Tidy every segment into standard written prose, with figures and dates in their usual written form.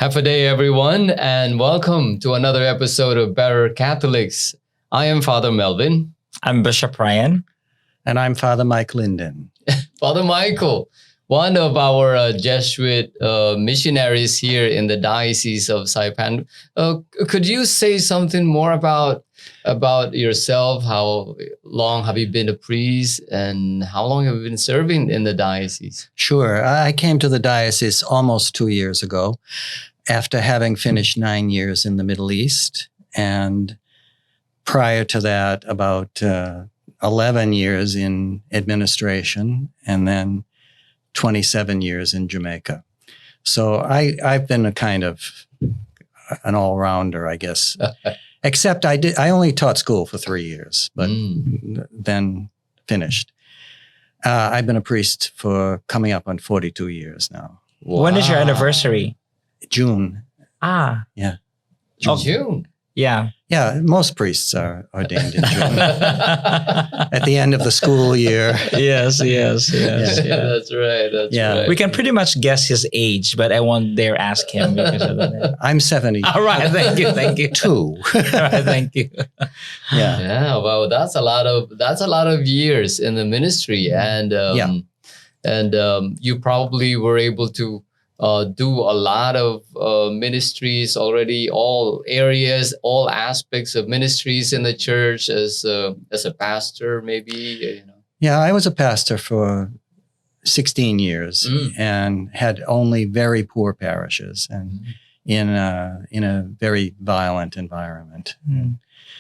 Happy day, everyone, and welcome to another episode of Better Catholics. I am Father Melvin. I'm Bishop Ryan. And I'm Father Mike Linden. Father Michael, one of our Jesuit missionaries here in the Diocese of Saipan. Could you say something more about yourself? How long have you been a priest, and how long have you been serving in the diocese? Sure. I came to the diocese almost 2 years ago after having finished 9 years in the Middle East. And prior to that, about 11 years in administration, and then 27 years in Jamaica. So I've been a kind of an all-rounder, I guess. Except I only taught school for 3 years, but then finished. I've been a priest for coming up on 42 years now. Wow. When is your anniversary? June. Yeah. June. Yeah. Yeah, most priests are ordained in June. At the end of the school year. Yes. That's right. We can pretty much guess his age, but I won't dare ask him because of that. I'm 70. All right, thank you. 2. All right, thank you. Yeah. Well, that's a lot of years in the ministry, and you probably were able to do a lot of ministries already, all areas, all aspects of ministries in the church as a pastor, maybe. Yeah, I was a pastor for 16 years and had only very poor parishes and in a very violent environment.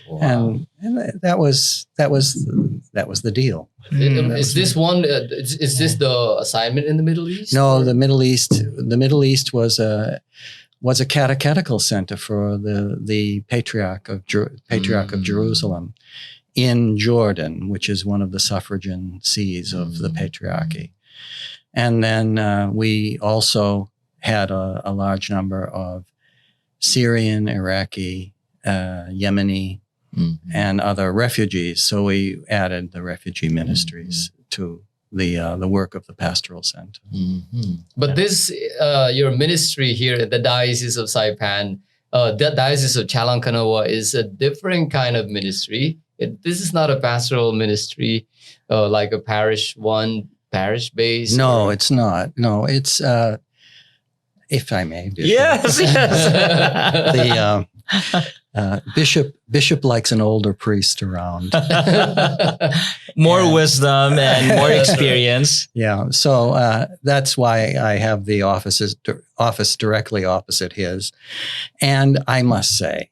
Wow. And that was the deal. Is this one? Is this the assignment in the Middle East? No, the Middle East was a catechetical center for the Patriarch of Jerusalem in Jordan, which is one of the suffragan sees of the Patriarchy. And then we also had a large number of Syrian, Iraqi, Yemeni, and other refugees. So we added the refugee ministries to the work of the pastoral center. But this, your ministry here at the Diocese of Saipan, the Diocese of Chalang-Kanawa, is a different kind of ministry. This is not a pastoral ministry like a parish-based. No, it's not. No, it's, if I may. Bishop. Yes. Bishop likes an older priest around. More wisdom and more experience. Yeah, so that's why I have the office directly opposite his. And I must say,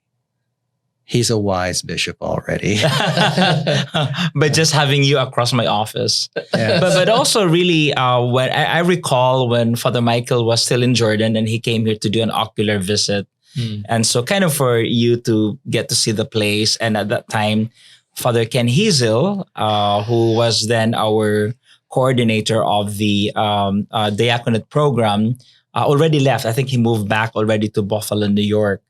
he's a wise bishop already. But just having you across my office. Yes. But also really, when I recall when Father Michael was still in Jordan and he came here to do an ocular visit. And so kind of for you to get to see the place. And at that time, Father Ken Hazel, who was then our coordinator of the Diaconate program, already left. I think he moved back already to Buffalo, New York.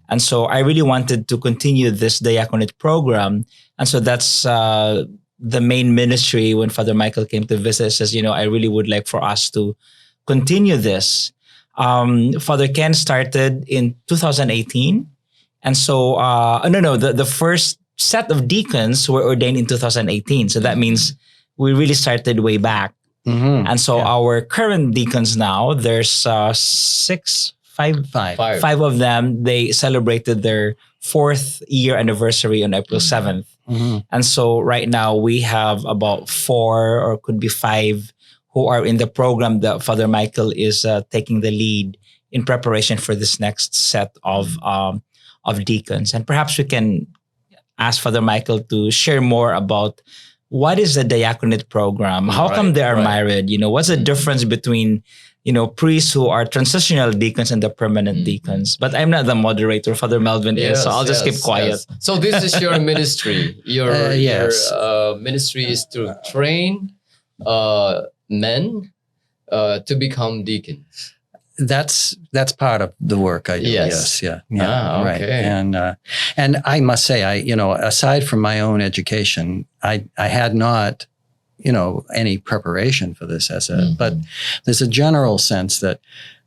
And so I really wanted to continue this Diaconate program. And so that's the main ministry when Father Michael came to visit, says, I really would like for us to continue this. Father Ken started in 2018. And so, the first set of deacons were ordained in 2018. So that means we really started way back. And so our current deacons now, there's five of them. They celebrated their 4th year anniversary on April 7th. And so right now we have about 4 or could be 5 who are in the program that Father Michael is taking the lead in preparation for this next set of deacons. And perhaps we can ask Father Michael to share more about what is the diaconate program? How come they are married? What's the difference between, priests who are transitional deacons and the permanent deacons? But I'm not the moderator. Father Melvin is, so I'll just keep quiet. Yes. So this is your ministry. Your ministry is to train men to become deacons. That's part of the work I do. Yes. Yeah. Okay. Right. And I must say, aside from my own education, I had not, any preparation for this but there's a general sense that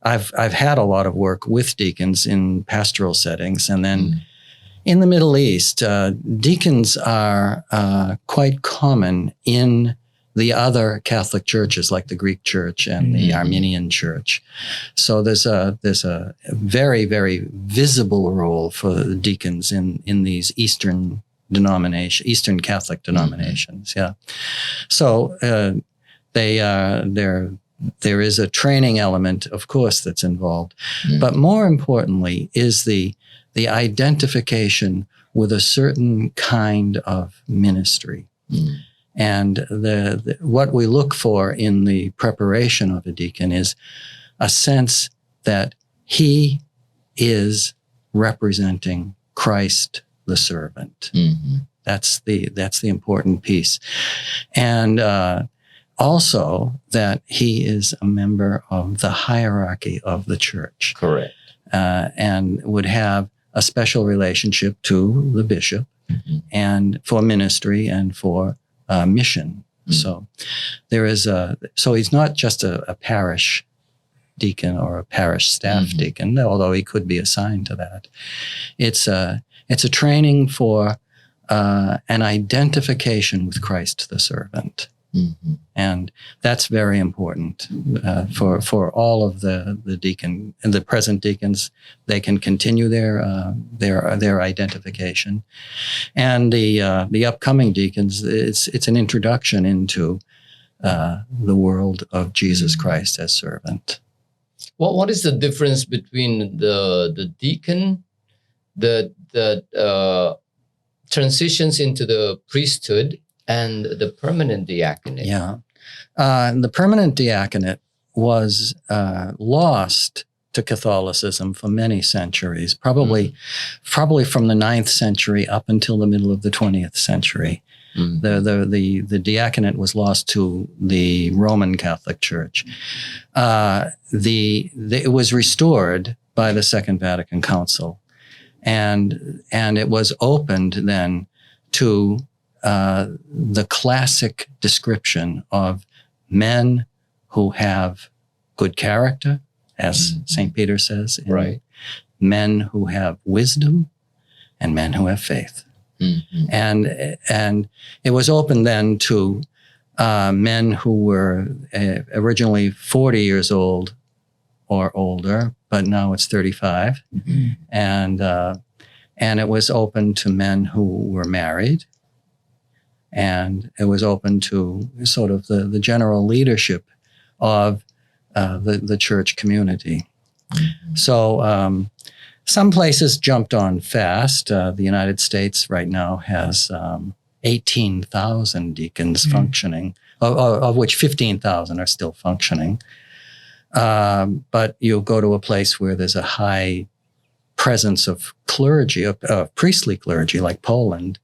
I've had a lot of work with deacons in pastoral settings, and then in the Middle East, deacons are quite common in the other Catholic churches, like the Greek Church and the Armenian Church. So there's a very, very visible role for the deacons in these Eastern Catholic denominations. Yeah. So there is a training element, of course, that's involved, but more importantly is the identification with a certain kind of ministry. And what we look for in the preparation of a deacon is a sense that he is representing Christ the servant. That's the important piece. And also that he is a member of the hierarchy of the church. Correct. And would have a special relationship to the bishop and for ministry and for mission. So there is so he's not just a parish deacon or a parish staff deacon, although he could be assigned to that. It's a training for an identification with Christ the servant. And that's very important for all of the deacon and the present deacons. They can continue their identification, and the upcoming deacons. It's an introduction into the world of Jesus Christ as servant. What is the difference between the deacon that transitions into the priesthood and the permanent diaconate? Yeah. The permanent diaconate was lost to Catholicism for many centuries, probably from the 9th century up until the middle of the 20th century. The diaconate was lost to the Roman Catholic Church. It was restored by the Second Vatican Council, and it was opened then to the classic description of men who have good character, as St. Peter says, right? Men who have wisdom and men who have faith. And it was open then to men who were originally 40 years old or older, but now it's 35. And it was open to men who were married. And it was open to sort of the general leadership of the church community. So some places jumped on fast. The United States right now has 18,000 deacons functioning, of which 15,000 are still functioning. But you go to a place where there's a high presence of clergy, of priestly clergy, like Poland.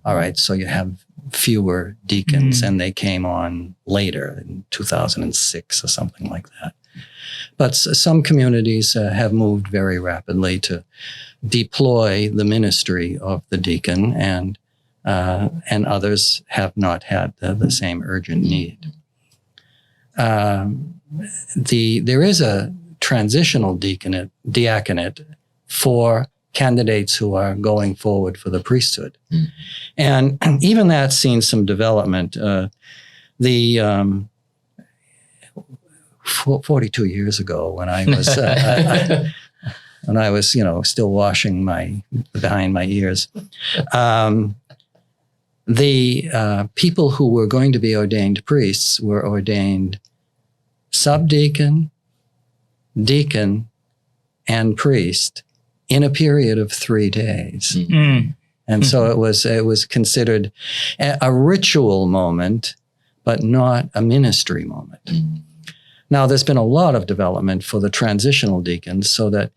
All right, so you have fewer deacons, and they came on later in 2006 or something like that. But some communities have moved very rapidly to deploy the ministry of the deacon, and others have not had the same urgent need. There is a transitional diaconate for candidates who are going forward for the priesthood. And even that's seen some development. 42 years ago, when I was still washing behind my ears, the people who were going to be ordained priests were ordained subdeacon, deacon, and priest in a period of 3 days. And so it was considered a ritual moment, but not a ministry moment. Now, there's been a lot of development for the transitional deacons, so that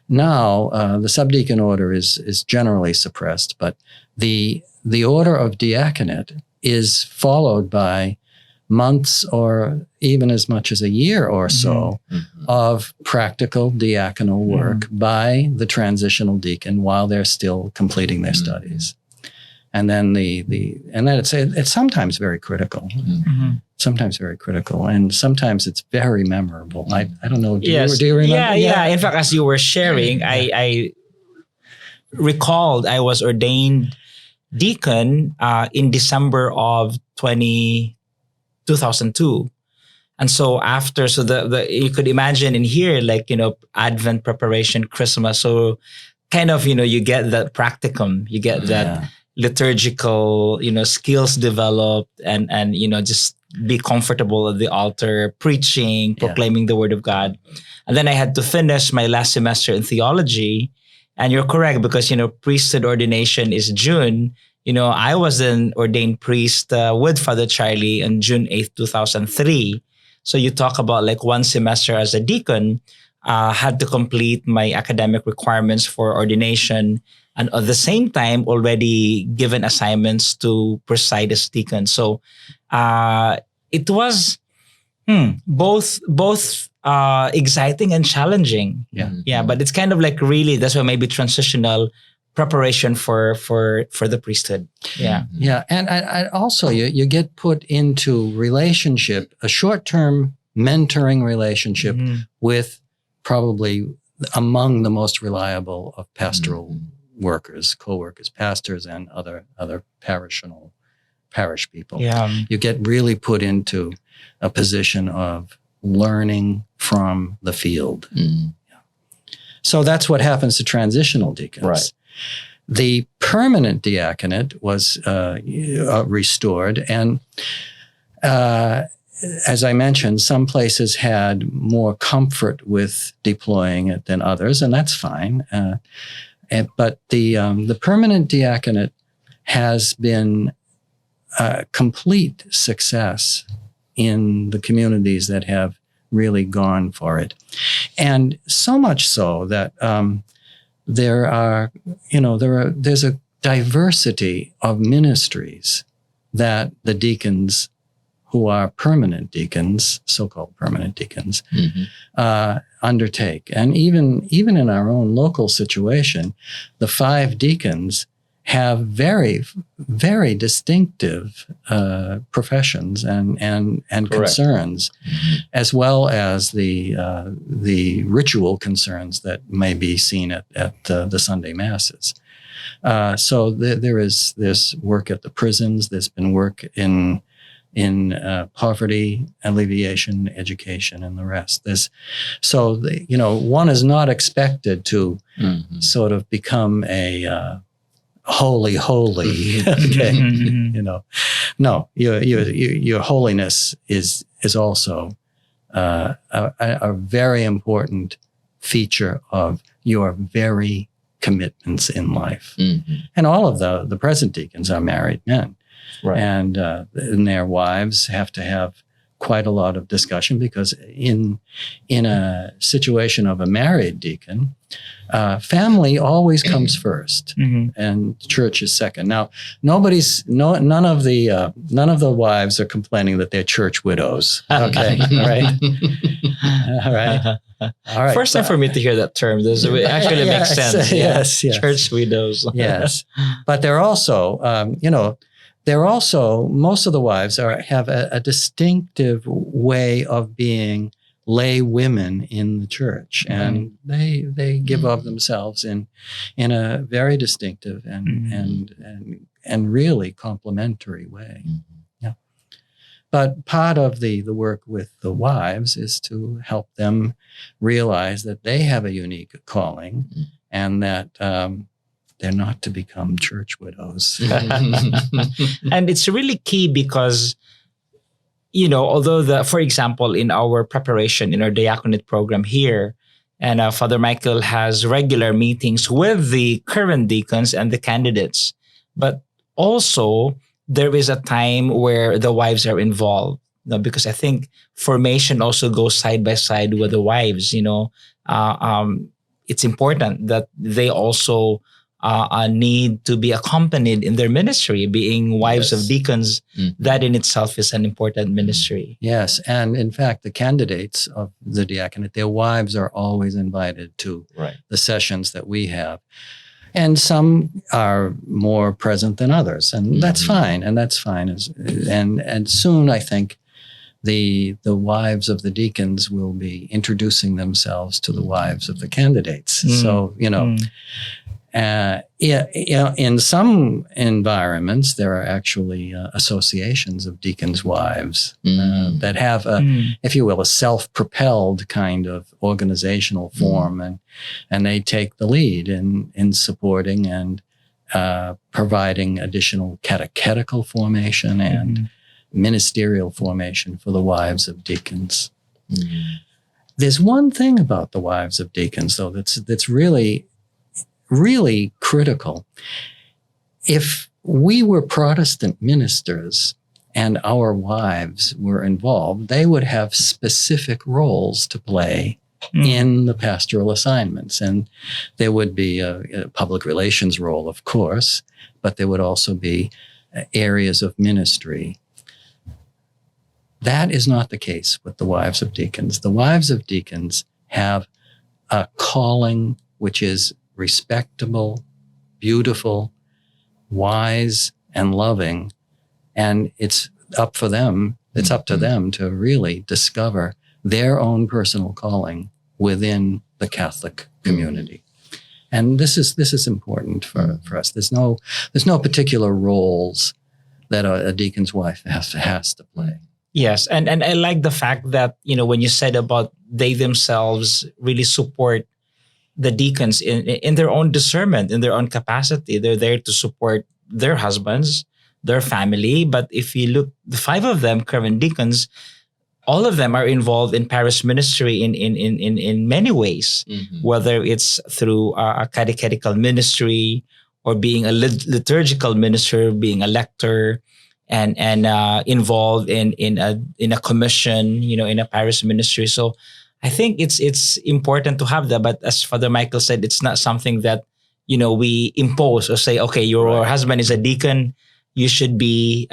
now the subdeacon order is generally suppressed, but the order of diaconate is followed by months or even as much as a year or so of practical diaconal work by the transitional deacon while they're still completing their studies. And then and then it's sometimes very critical. Sometimes very critical, and sometimes it's very memorable. I don't know. Do you remember? Yeah. In fact, as you were sharing, I recalled I was ordained deacon in December of 2002. And so after, you could imagine in here, like, Advent preparation, Christmas. So kind of, you get that practicum, you get that liturgical, skills developed, and just be comfortable at the altar, preaching, proclaiming the word of God. And then I had to finish my last semester in theology. And you're correct, because, priesthood ordination is June. I was an ordained priest with Father Charlie on June 8th, 2003. So you talk about like one semester as a deacon, had to complete my academic requirements for ordination, and at the same time already given assignments to preside as deacon. So it was both exciting and challenging. Yeah. But it's kind of like really, that's why maybe transitional preparation for the priesthood. Yeah. And I also, you get put into relationship, a short-term mentoring relationship with probably among the most reliable of pastoral workers, co-workers, pastors, and other parish people. You get really put into a position of learning from the field. So that's what happens to transitional deacons. Right. The permanent diaconate was restored, and as I mentioned, some places had more comfort with deploying it than others, and that's fine. But the permanent diaconate has been a complete success in the communities that have really gone for it, and so much so that there's a diversity of ministries that the deacons who are permanent deacons, so-called permanent deacons, undertake. And even in our own local situation, the 5 deacons have very, very distinctive professions and concerns, as well as the ritual concerns that may be seen at the Sunday masses. So there's work at the prisons. There's been work in poverty alleviation, education, and the rest. One is not expected to sort of become a holy. Okay, no, your holiness is also a very important feature of your very commitments in life. And all of the present deacons are married men. Right. And their wives have to have quite a lot of discussion, because in a situation of a married deacon, family always comes first, and church is second. Now, none of the wives are complaining that they're church widows. Okay, all right, all right. All right. First time for me to hear that term. It actually makes sense. Yes. Church widows. Yes, but they're also, most of the wives have a distinctive way of being lay women in the church, and they give of themselves in a very distinctive and really complementary way. Yeah. But part of the work with the wives is to help them realize that they have a unique calling, and that they're not to become church widows. And it's really key because, although for example, in our preparation, in our diaconate program here, and Father Michael has regular meetings with the current deacons and the candidates, but also there is a time where the wives are involved, because I think formation also goes side by side with the wives. It's important that they also need to be accompanied in their ministry, being wives of deacons. That in itself is an important ministry. Yes, and in fact, the candidates of the diaconate, their wives are always invited to the sessions that we have. And some are more present than others, and that's fine. And that's fine. And soon, I think, the wives of the deacons will be introducing themselves to the wives of the candidates. So, in some environments, there are actually associations of deacons' wives that have, if you will, a self-propelled kind of organizational form, and they take the lead in supporting and providing additional catechetical formation and ministerial formation for the wives of deacons. There's one thing about the wives of deacons, though, that's really critical. If we were Protestant ministers and our wives were involved, they would have specific roles to play in the pastoral assignments. And there would be a public relations role, of course, but there would also be areas of ministry. That is not the case with the wives of deacons. The wives of deacons have a calling which is respectable, beautiful, wise, and loving. And it's up to them to really discover their own personal calling within the Catholic community. And this is important for us. There's no particular roles that a deacon's wife has to play. Yes, and I like the fact that, when you said about they themselves really support the deacons in their own discernment, in their own capacity. They're there to support their husbands, their family. But if you look, the 5 of them, current deacons, all of them are involved in parish ministry in many ways, whether it's through a catechetical ministry or being a liturgical minister, being a lector, and involved in a commission, in a parish ministry. So I think it's important to have that. But as Father Michael said, it's not something that, we impose or say, okay, your husband is a deacon, you should be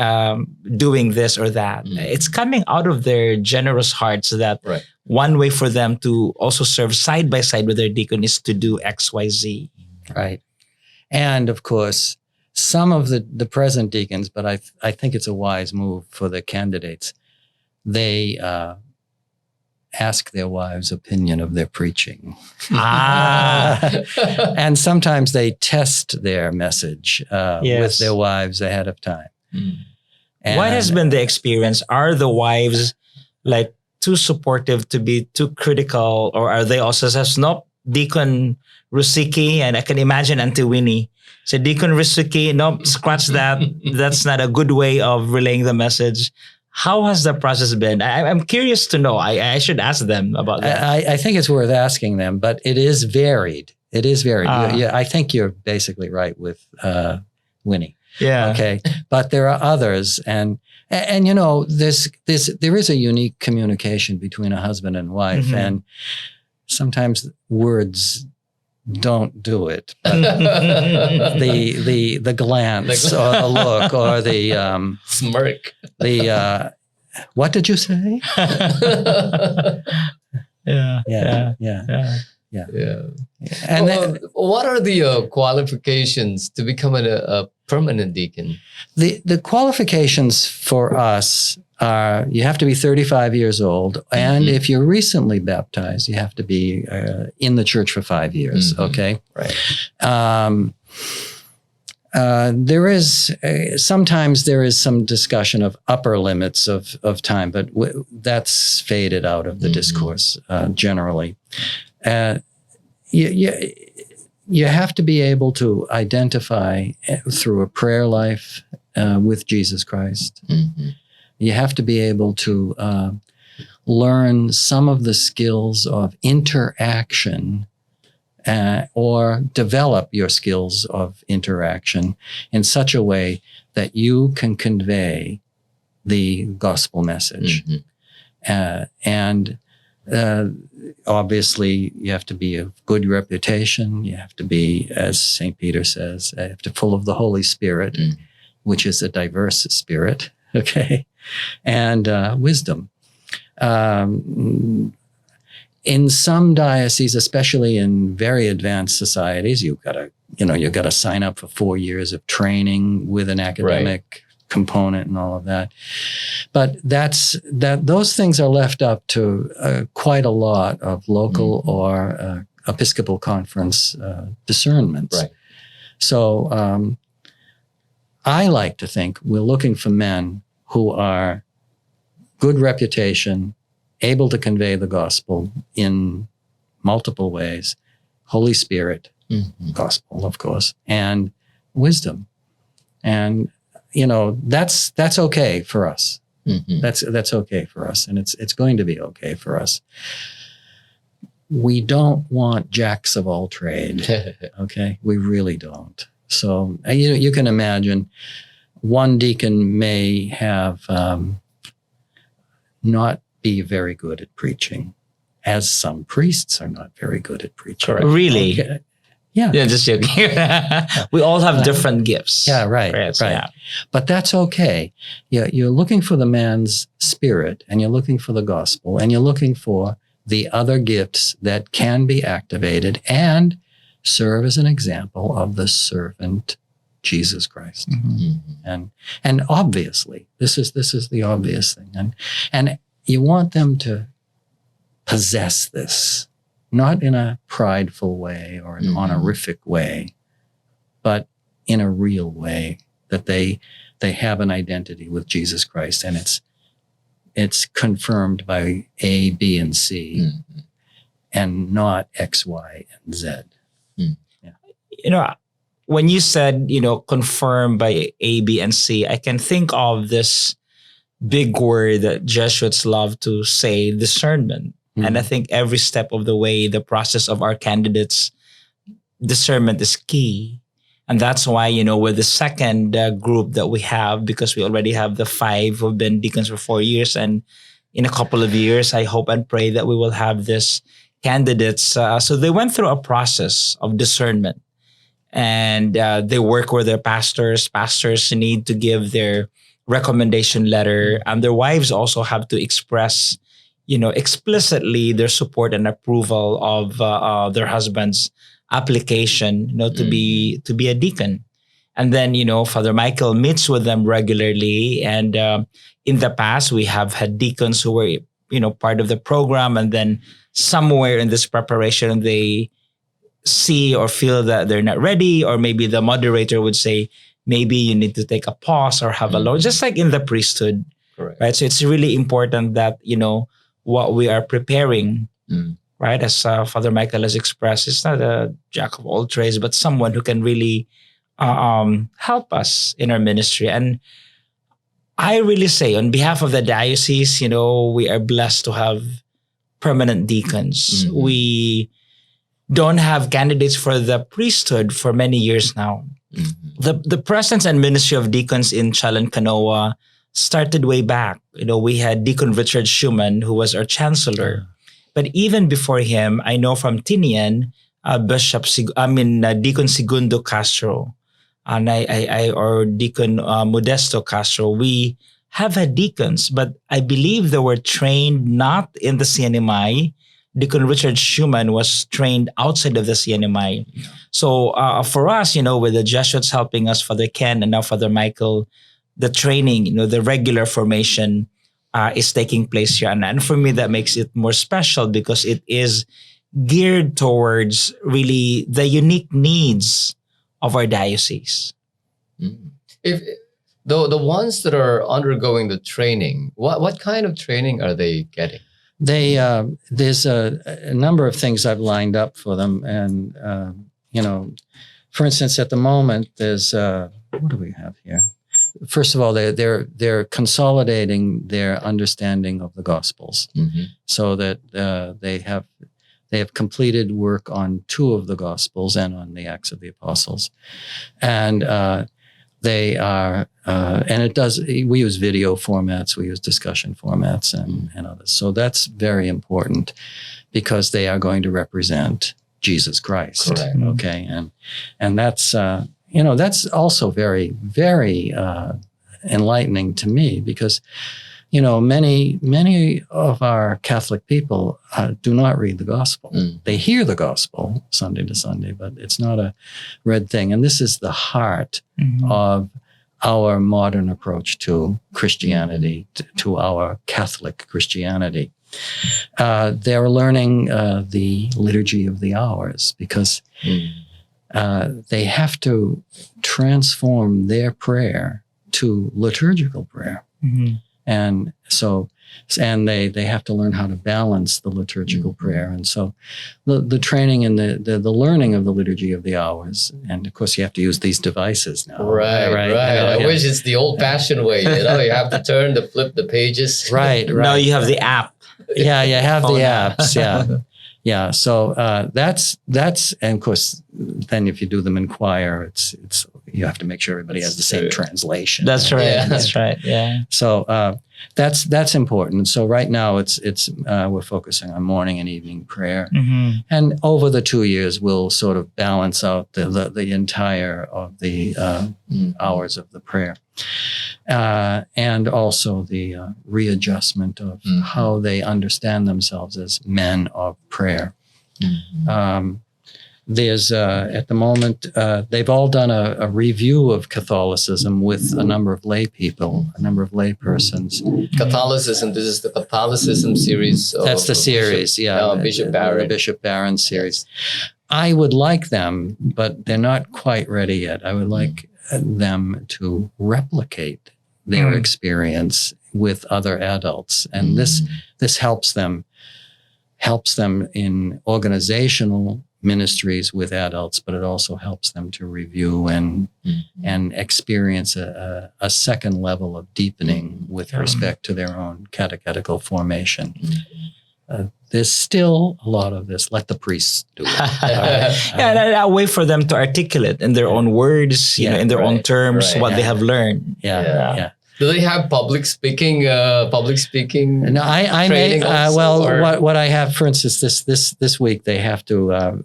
doing this or that. It's coming out of their generous hearts that one way for them to also serve side by side with their deacon is to do X, Y, Z. Right. And of course, some of the present deacons, but I think it's a wise move for the candidates, they ask their wives' opinion of their preaching. And sometimes they test their message with their wives ahead of time. What has been the experience? Are the wives too supportive to be too critical, or are they also says, nope, Deacon Rusiki, and I can imagine Auntie Winnie. So Deacon Rusiki, nope, scratch that. That's not a good way of relaying the message. How has the process been? I'm curious to know. I should ask them about that. I think it's worth asking them, but it is varied. It is varied. I think you're basically right with Winnie. Yeah. Okay. But there are others, and there is a unique communication between a husband and wife, and sometimes words don't do it. But the glance or the look or the smirk. What did you say? Yeah. And what are the qualifications to becoming a permanent deacon? The qualifications for us are you have to be 35 years old, and if you're recently baptized, you have to be in the church for 5 years. Okay, right. There is sometimes there is some discussion of upper limits of time, but that's faded out of the discourse generally. You have to be able to identify through a prayer life with Jesus Christ. You have to be able to learn some of the skills of interaction or develop your skills of interaction in such a way that you can convey the gospel message. And obviously, you have to be of good reputation. You have to be, as St. Peter says, you have to be full of the Holy Spirit, which is a diverse spirit, okay, and wisdom. In some dioceses, especially in very advanced societies, you've got to you got to sign up for 4 years of training with an academic component and all of that. But those things are left up to quite a lot of local or Episcopal conference discernments. Right. So I like to think we're looking for men who are good reputation, able to convey the gospel in multiple ways, Holy Spirit, gospel, of course, and wisdom. And that's okay for us. That's okay for us, and it's going to be okay for us. We don't want jacks of all trade. Okay, we really don't. So you can imagine one deacon may have not be very good at preaching, as some priests are not very good at preaching. Correct. Really? Okay. Yeah. Yeah, just joking. We all have different gifts. Yeah, right. Yeah. But that's okay. You're looking for the man's spirit, and you're looking for the gospel, and you're looking for the other gifts that can be activated and serve as an example of the servant Jesus Christ. And obviously, this is the obvious thing. And you want them to possess this, not in a prideful way or an honorific way, but in a real way, that they have an identity with Jesus Christ, and it's confirmed by A, B, and C, and not X, Y, and Z. When you said, confirmed by A, B, and C, I can think of this big word that Jesuits love to say, discernment. And I think every step of the way, the process of our candidates, discernment is key. And that's why, with the second group that we have, because we already have the 5 who've been deacons for 4 years. And in a couple of years, I hope and pray that we will have this candidates. So they went through a process of discernment. And they work with their pastors. Pastors need to give their recommendation letter. And their wives also have to express explicitly their support and approval of their husband's application, to be a deacon. And then, Father Michael meets with them regularly. And in the past, we have had deacons who were, part of the program. And then somewhere in this preparation, they see or feel that they're not ready, or maybe the moderator would say, maybe you need to take a pause or have a loan, just like in the priesthood. Correct. Right? So it's really important that, what we are preparing, right? As Father Michael has expressed, it's not a jack of all trades, but someone who can really help us in our ministry. And I really say, on behalf of the diocese, we are blessed to have permanent deacons. We don't have candidates for the priesthood for many years now. The presence and ministry of deacons in Chalancanoa started way back. We had Deacon Richard Schumann, who was our chancellor. But even before him, I know from Tinian, Deacon Segundo Castro, and or Deacon Modesto Castro, we have had deacons, but I believe they were trained not in the CNMI. Deacon Richard Schumann was trained outside of the CNMI. So for us, with the Jesuits helping us, Father Ken and now Father Michael, the training, the regular formation is taking place here. And for me, that makes it more special because it is geared towards really the unique needs of our diocese. If the ones that are undergoing the training, what kind of training are they getting? There's a number of things I've lined up for them. And, for instance, at the moment, there's, what do we have here? First of all, they're consolidating their understanding of the Gospels, so that they have completed work on 2 of the Gospels and on the Acts of the Apostles, and they are we use video formats, we use discussion formats, and others. So that's very important because they are going to represent Jesus Christ. Correct. Okay, and that's. That's also very, very enlightening to me because, many of our Catholic people do not read the gospel. They hear the gospel Sunday to Sunday, but it's not a read thing. And this is the heart of our modern approach to Christianity, to our Catholic Christianity. They're learning the liturgy of the hours because they have to transform their prayer to liturgical prayer. And so, they have to learn how to balance the liturgical prayer. And so the training and the learning of the liturgy of the hours. And of course, you have to use these devices now. Right. I wish it's the old fashioned way. You have to flip the pages. Right. Now you have the app. Yeah, you have the apps. Yeah. So that's, and of course, then if you do them in choir, it's you have to make sure everybody has the same translation. That's right. Yeah. That's right. Yeah. So that's important. So right now it's we're focusing on morning and evening prayer, and over the 2 years we'll sort of balance out the entire of the hours of the prayer, and also the readjustment of how they understand themselves as men of prayer. There's at the moment they've all done a review of Catholicism with a number of lay people, a number of lay persons. Catholicism. This is the Catholicism series. That's the series, Bishop Barron. The Bishop Barron series. I would like them, but they're not quite ready yet. I would like them to replicate their experience with other adults, and this helps them in organizational ministries with adults, but it also helps them to review and experience a second level of deepening with respect to their own catechetical formation. There's still a lot of this. Let the priests do it. And a way for them to articulate in their own words, in their own terms, what they have learned. Yeah. Do they have public speaking? No, I may. What I have, for instance, this week they have to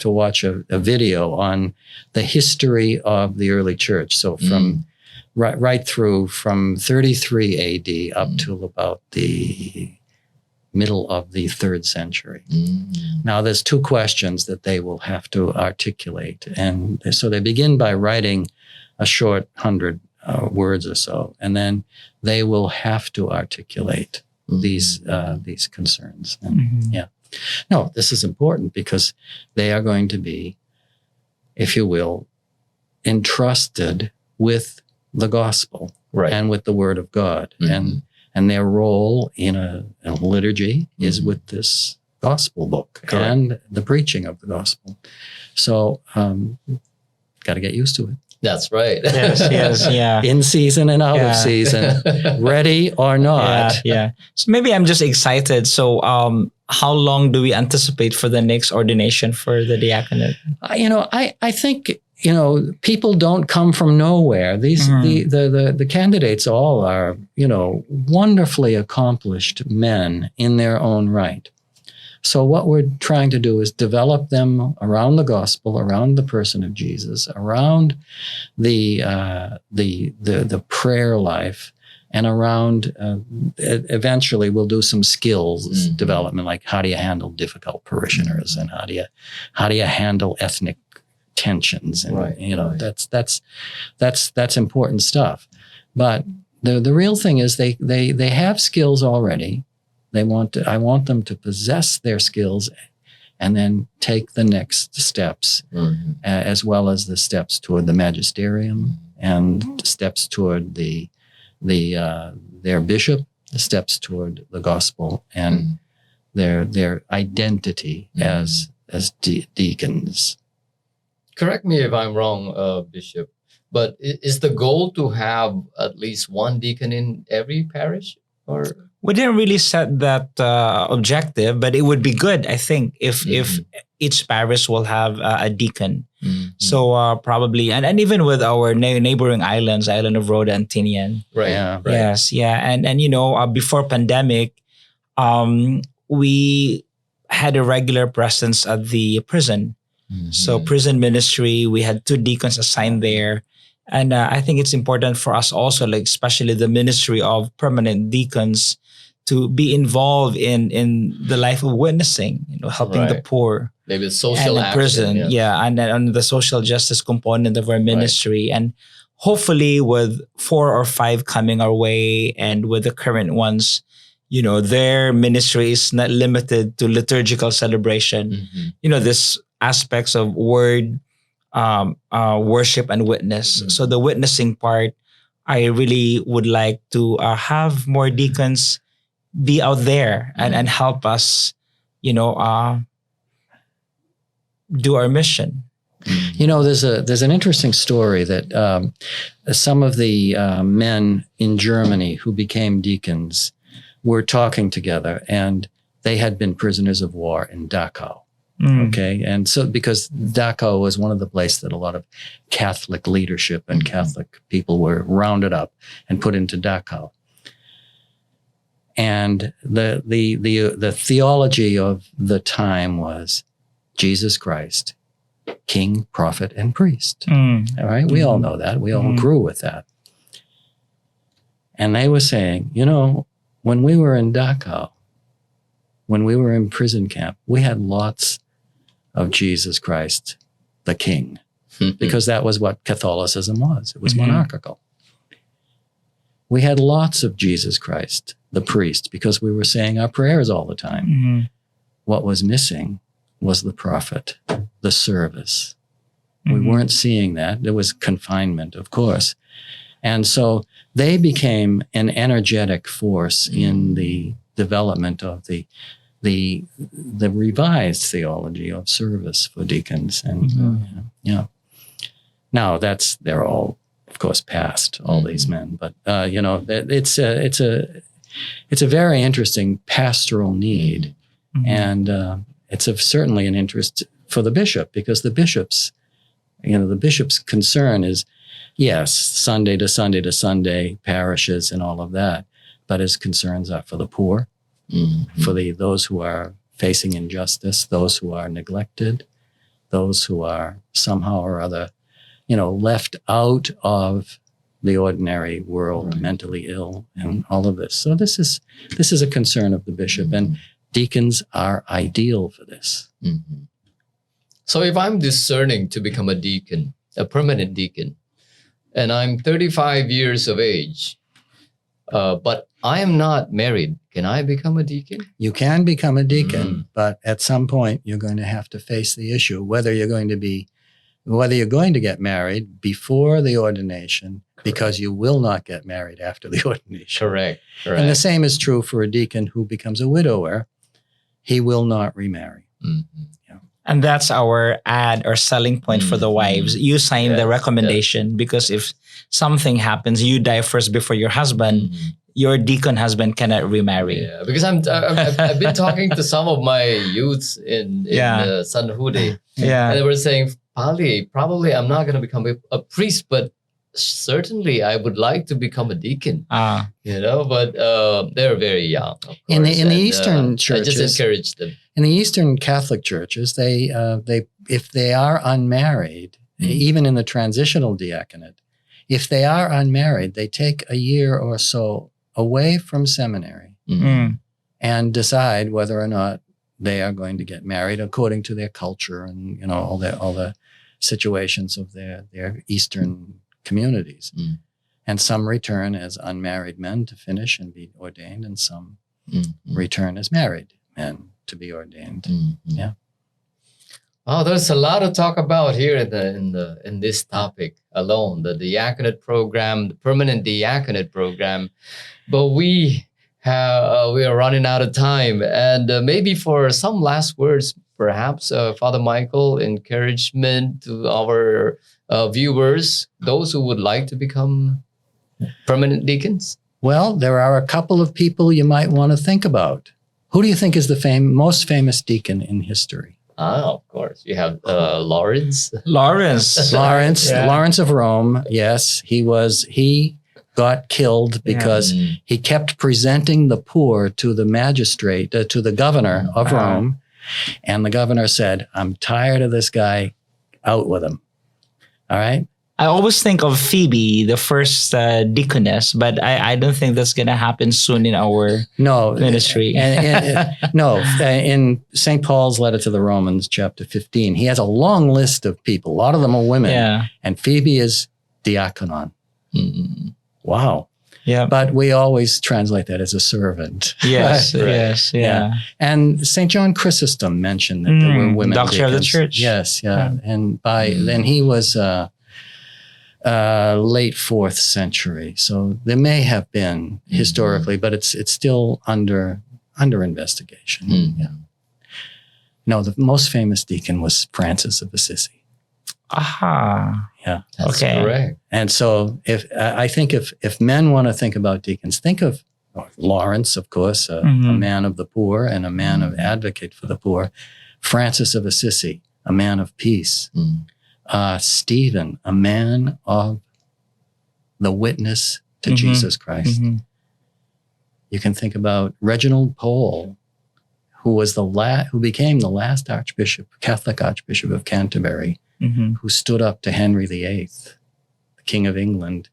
watch a video on the history of the early church. So from right through from 33 A.D. up to about the middle of the 3rd century. Now, there's 2 questions that they will have to articulate, and so they begin by writing a short 100. Words or so, and then they will have to articulate these concerns. And, no, this is important because they are going to be, if you will, entrusted with the gospel and with the Word of God, and their role in a liturgy is with this gospel book and the preaching of the gospel. So, got to get used to it. That's right. Yes, yeah. In season and out of season, ready or not. Yeah. So maybe I'm just excited. So, how long do we anticipate for the next ordination for the diaconate? I think people don't come from nowhere. These the candidates all are wonderfully accomplished men in their own right. So what we're trying to do is develop them around the gospel, around the person of Jesus, around the prayer life, and around eventually we'll do some skills development, like how do you handle difficult parishioners, and how do you handle ethnic tensions, and that's important stuff. But the real thing is they have skills already. I want them to possess their skills and then take the next steps, as well as the steps toward the magisterium and steps toward their bishop, the steps toward the gospel, and their identity as deacons. Correct me if I'm wrong, Bishop, but is the goal to have at least one deacon in every parish, or? We didn't really set that objective, but it would be good, I think, if each parish will have a deacon. So probably, and even with our neighboring islands, island of Rhoda and Tinian. Right. Yeah. Yes, yeah. And before pandemic, we had a regular presence at the prison. So prison ministry, we had 2 deacons assigned there. And I think it's important for us also, like especially the ministry of permanent deacons, to be involved in the life of witnessing, helping the Right. poor Maybe social and in action. prison. Yes. Yeah, and then on the social justice component of our ministry. And hopefully with 4 or 5 coming our way, and with the current ones, their ministry is not limited to liturgical celebration. Mhm. This aspects of word, worship and witness. Mhm. So the witnessing part, I really would like to have more deacons be out there and help us, do our mission. There's an interesting story that some of the men in Germany who became deacons were talking together, and they had been prisoners of war in Dachau. Okay. And so because Dachau was one of the places that a lot of Catholic leadership and Catholic people were rounded up and put into Dachau. And the theology of the time was Jesus Christ, King, prophet, and priest. All right. We all know that. We all grew with that. And they were saying, when we were in Dachau, when we were in prison camp, we had lots of Jesus Christ, the King, because that was what Catholicism was. It was monarchical. We had lots of Jesus Christ, the priest, because we were saying our prayers all the time. What was missing was the prophet, the service. We weren't seeing that. There was confinement, of course. And so they became an energetic force in the development of the revised theology of service for deacons. And now they're all, of course, past, all these men. But it's a very interesting pastoral need, and it's certainly an interest for the bishop, because the bishop's concern is, yes, Sunday to Sunday to Sunday, parishes and all of that, but his concerns are for the poor, for those who are facing injustice, those who are neglected, those who are somehow or other, left out of the ordinary world, mentally ill, and all of this. So this is a concern of the bishop, and deacons are ideal for this. So if I'm discerning to become a deacon, a permanent deacon, and I'm 35 years of age, but I am not married, can I become a deacon? You can become a deacon, but at some point you're going to have to face the issue whether you're going to get married before the ordination, because you will not get married after the ordination. Correct. And the same is true for a deacon who becomes a widower. He will not remarry. And that's our ad or selling point for the wives. You sign the recommendation, because if something happens, you die first before your husband, your deacon husband cannot remarry. Yeah, because I've been talking to some of my youths in San Jude. Yeah. And they were saying, probably I'm not going to become a priest, but certainly I would like to become a deacon. But they're very young. Of course, in the Eastern churches, I just encourage them. In the Eastern Catholic churches, they if they are unmarried, even in the transitional diaconate, if they are unmarried, they take a year or so away from seminary and decide whether or not they are going to get married according to their culture and all the situations of their Eastern communities. And some return as unmarried men to finish and be ordained, and some return as married men to be ordained. Yeah. Oh, there's a lot to talk about here in this topic alone, the diaconate program, the permanent diaconate program. But we are running out of time, and maybe for some last words, perhaps Father Michael, encouragement to our viewers, those who would like to become permanent deacons. Well, there are a couple of people you might want to think about. Who do you think is the most famous deacon in history? Of course. You have Lawrence. Lawrence. Lawrence of Rome. Yes, he got killed because he kept presenting the poor to the magistrate, to the governor of Rome. And the governor said, I'm tired of this guy, out with him. All right. I always think of Phoebe, the first deaconess, but I don't think that's going to happen soon in our ministry. In St. Paul's letter to the Romans, chapter 15, he has a long list of people. A lot of them are women. Yeah. And Phoebe is diaconon. Mm. Wow. Yeah. But we always translate that as a servant. Yes, Right. yes, yeah. And St. John Chrysostom mentioned that there were women Doctor of the deacons. Church. Yes, yeah. And then he was late 4th century. So there may have been historically, but it's still under investigation. Mm. Yeah. No, the most famous deacon was Francis of Assisi. Aha. Yeah. That's Okay. correct. And so I think if men want to think about deacons, think of Lawrence, of course, a man of the poor and a man of advocate for the poor. Francis of Assisi, a man of peace. Stephen, a man of the witness to Jesus Christ. You can think about Reginald Pole, who was who became the last Catholic Archbishop of Canterbury, who stood up to Henry VIII, the King of England,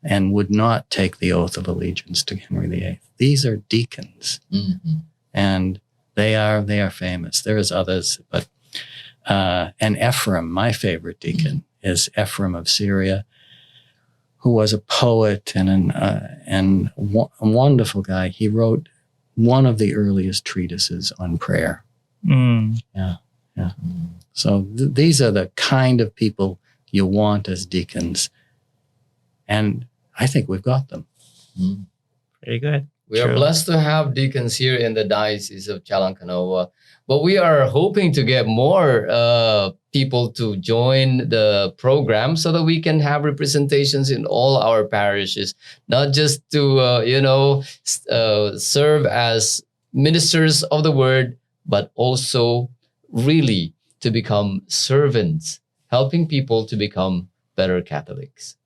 and would not take the oath of allegiance to Henry VIII. These are deacons, and they are famous. There is others, but and Ephraim, my favorite deacon, is Ephraim of Syria, who was a poet and a wonderful guy. He wrote one of the earliest treatises on prayer. Yeah. So these are the kind of people you want as deacons, and I think we've got them. Very good. We are blessed to have deacons here in the Diocese of Chalancanoa, but we are hoping to get more people to join the program so that we can have representations in all our parishes, not just to, serve as ministers of the word, but also really to become servants, helping people to become better Catholics.